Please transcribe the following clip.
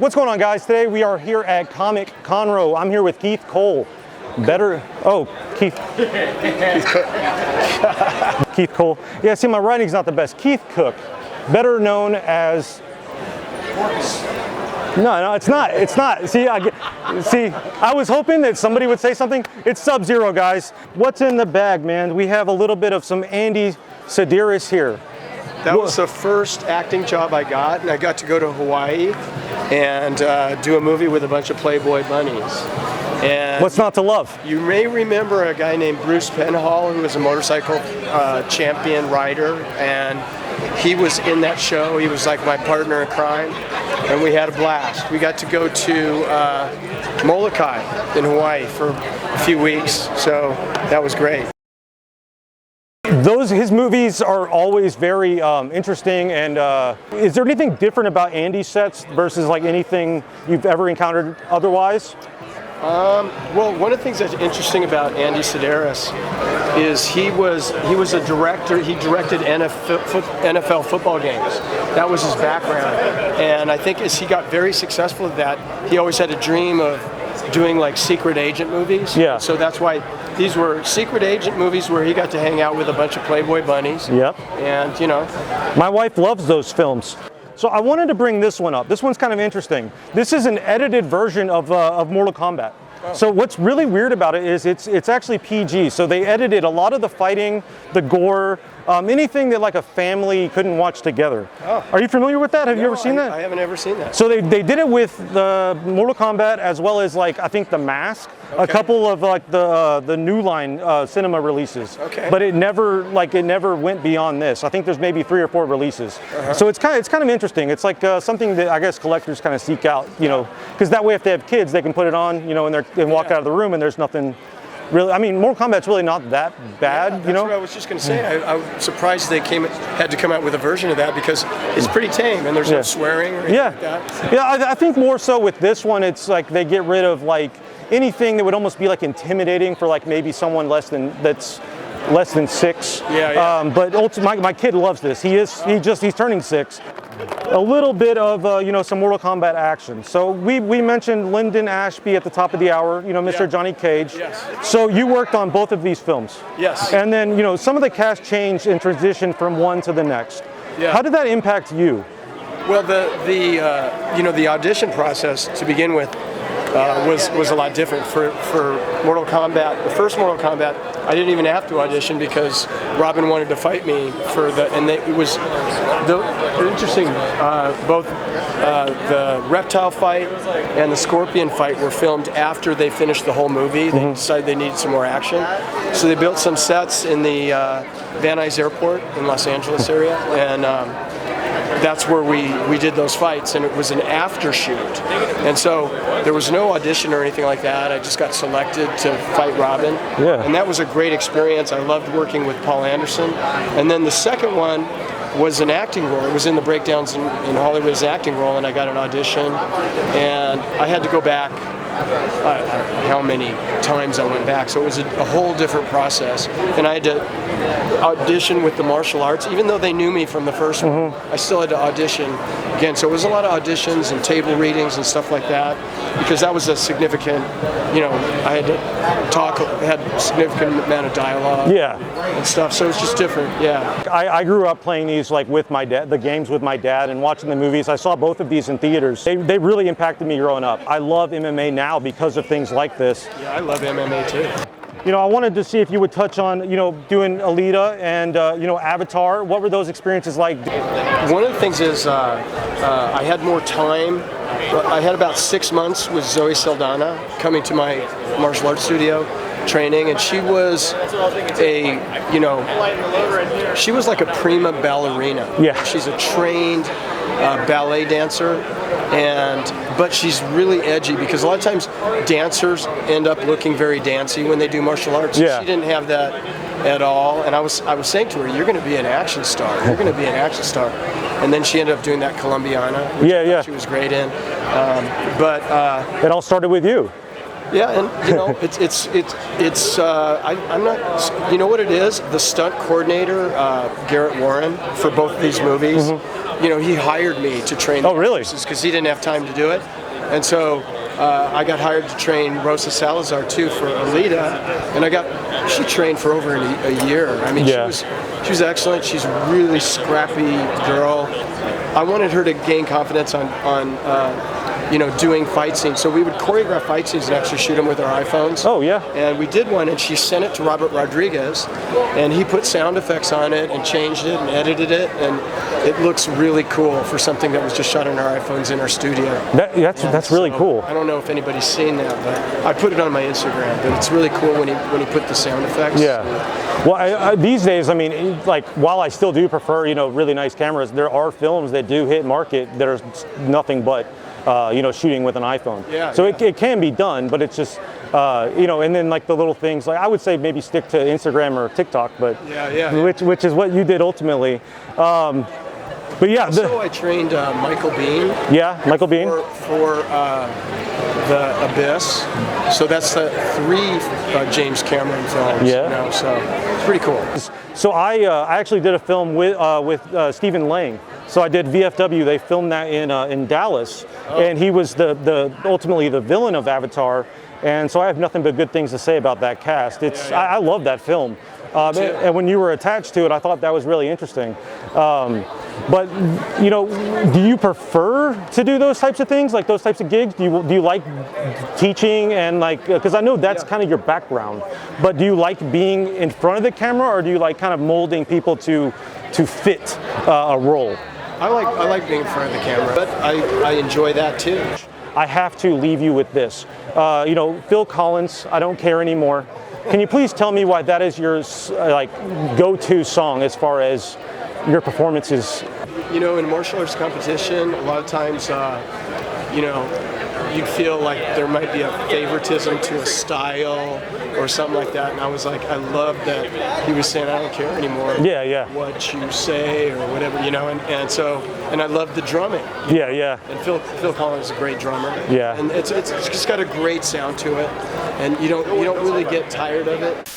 What's going on, guys? Today we are here at Comic Conroe. I'm here with Keith Cole. Keith Cooke. Keith Cole. Yeah, see, my writing's not the best. Keith Cooke, better known as... No, it's not. It's not. See, I was hoping that somebody would say something. It's Sub-Zero, guys. What's in the bag, man? We have a little bit of some Andy Sedaris here. That was the first acting job I got, and I got to go to Hawaii and do a movie with a bunch of Playboy bunnies. And what's not to love? You may remember a guy named Bruce Penhall, who was a motorcycle champion rider, and he was in that show. He was like my partner in crime, and we had a blast. We got to go to Molokai in Hawaii for a few weeks, so that was great. His movies are always very interesting, and is there anything different about Andy's sets versus like anything you've ever encountered otherwise? Well, one of the things that's interesting about Andy Sedaris is he was a director. He directed NFL football games. That was his background, and I think as he got very successful at that, he always had a dream of doing like secret agent movies. Yeah. So that's why these were secret agent movies where he got to hang out with a bunch of Playboy bunnies. Yep. And you know, my wife loves those films. So I wanted to bring this one up. This one's kind of interesting. This is an edited version of Mortal Kombat. Oh. So what's really weird about it is it's actually PG. So they edited a lot of the fighting, the gore, anything that like a family couldn't watch together. Oh. Are you familiar with that? Have you ever seen that? I haven't ever seen that. So they did it with the Mortal Kombat as well as like I think The Mask, okay. A couple of like the New Line cinema releases. Okay. But it never went beyond this. I think there's maybe 3 or 4 releases. Uh-huh. So it's kind of interesting. It's like something that I guess collectors kind of seek out, you know, because that way if they have kids they can put it on, you know, and walk out of the room and there's nothing. Really, I mean, Mortal Kombat's really not that bad, that's you know? What I was just going to say. I'm surprised they had to come out with a version of that because it's pretty tame and there's no swearing or anything like that. Yeah, I think more so with this one, it's like they get rid of like anything that would almost be like intimidating for like maybe someone that's less than 6. Yeah. But ultimately, my kid loves this. He's turning 6. A little bit of some Mortal Kombat action. So we mentioned Lyndon Ashby at the top of the hour, you know, Mr. Johnny Cage. Yes. So you worked on both of these films. Yes. And then, you know, some of the cast changed and transitioned from one to the next. Yeah. How did that impact you? Well, the audition process to begin with was a lot different for Mortal Kombat. The first Mortal Kombat, I didn't even have to audition because Robin wanted to fight me it was interesting. Both the reptile fight and the scorpion fight were filmed after they finished the whole movie. They decided they needed some more action, so they built some sets in the Van Nuys Airport in Los Angeles area, and that's where we did those fights, and it was an after shoot, and so there was no audition or anything like that. I just got selected to fight Robin, and that was a great experience. I loved working with Paul Anderson. And then the second one was an acting role. It was in the Breakdowns in Hollywood as an acting role, and I got an audition, and I had to go back. I don't know how many times I went back, so it was a whole different process. And I had to audition with the martial arts, even though they knew me from the first one. I still had to audition again. So it was a lot of auditions and table readings and stuff like that, because that was a significant, you know, I had to had a significant amount of dialogue and stuff, so it's just different, I grew up playing these like with my dad, the games with my dad, and watching the movies. I saw both of these in theaters. They really impacted me growing up. I love MMA now because of things like this. Yeah, I love MMA too. You know, I wanted to see if you would touch on, you know, doing Alita and, Avatar. What were those experiences like? One of the things is I had more time. I had about 6 months with Zoe Saldana coming to my martial arts studio training, and she was she was like a prima ballerina. Yeah. She's a trained ballet dancer, but she's really edgy because a lot of times dancers end up looking very dancey when they do martial arts. Yeah. She didn't have that at all, and I was saying to her, "You're going to be an action star. You're going to be an action star." And then she ended up doing that Colombiana, which I thought she was great in. It all started with you. Yeah, and you know, I'm not. You know what it is? The stunt coordinator, Garrett Warren, for both of these movies. he hired me to train. Oh, really? Because he didn't have time to do it, and so I got hired to train Rosa Salazar too for Alita, and she trained for over a year. I mean, she was excellent. She's a really scrappy girl. I wanted her to gain confidence on doing fight scenes. So we would choreograph fight scenes and actually shoot them with our iPhones. Oh, yeah. And we did one, and she sent it to Robert Rodriguez, and he put sound effects on it and changed it and edited it, and it looks really cool for something that was just shot on our iPhones in our studio. That's really cool. I don't know if anybody's seen that, but I put it on my Instagram. But it's really cool when he put the sound effects. Yeah. Well, these days, I mean, like, while I still do prefer, really nice cameras, there are films that do hit market that are nothing but, shooting with an iPhone. Yeah, so it can be done, but it's just, and then like the little things, like I would say maybe stick to Instagram or TikTok, but which is what you did ultimately. But yeah. Also, I trained Michael Biehn. Yeah, Michael Biehn. For The Abyss. So that's the 3 James Cameron films. Yeah. So it's pretty cool. So I actually did a film with Stephen Lang. So I did VFW. They filmed that in Dallas, and he was ultimately the villain of Avatar. And so I have nothing but good things to say about that cast. I love that film. And when you were attached to it, I thought that was really interesting. But do you prefer to do those types of things, like those types of gigs? Do you like teaching and because I know that's kind of your background, but do you like being in front of the camera, or do you like kind of molding people to fit a role? I like being in front of the camera, but I enjoy that too. I have to leave you with this. Phil Collins, I Don't Care Anymore. Can you please tell me why that is your go-to song as far as your performances? In martial arts competition, a lot of times, you'd feel like there might be a favoritism to a style or something like that. And I was like, I love that he was saying, I don't care anymore. What you say or whatever, and I love the drumming. And Phil Collins is a great drummer. Yeah. And it's just got a great sound to it, and you don't really get tired of it.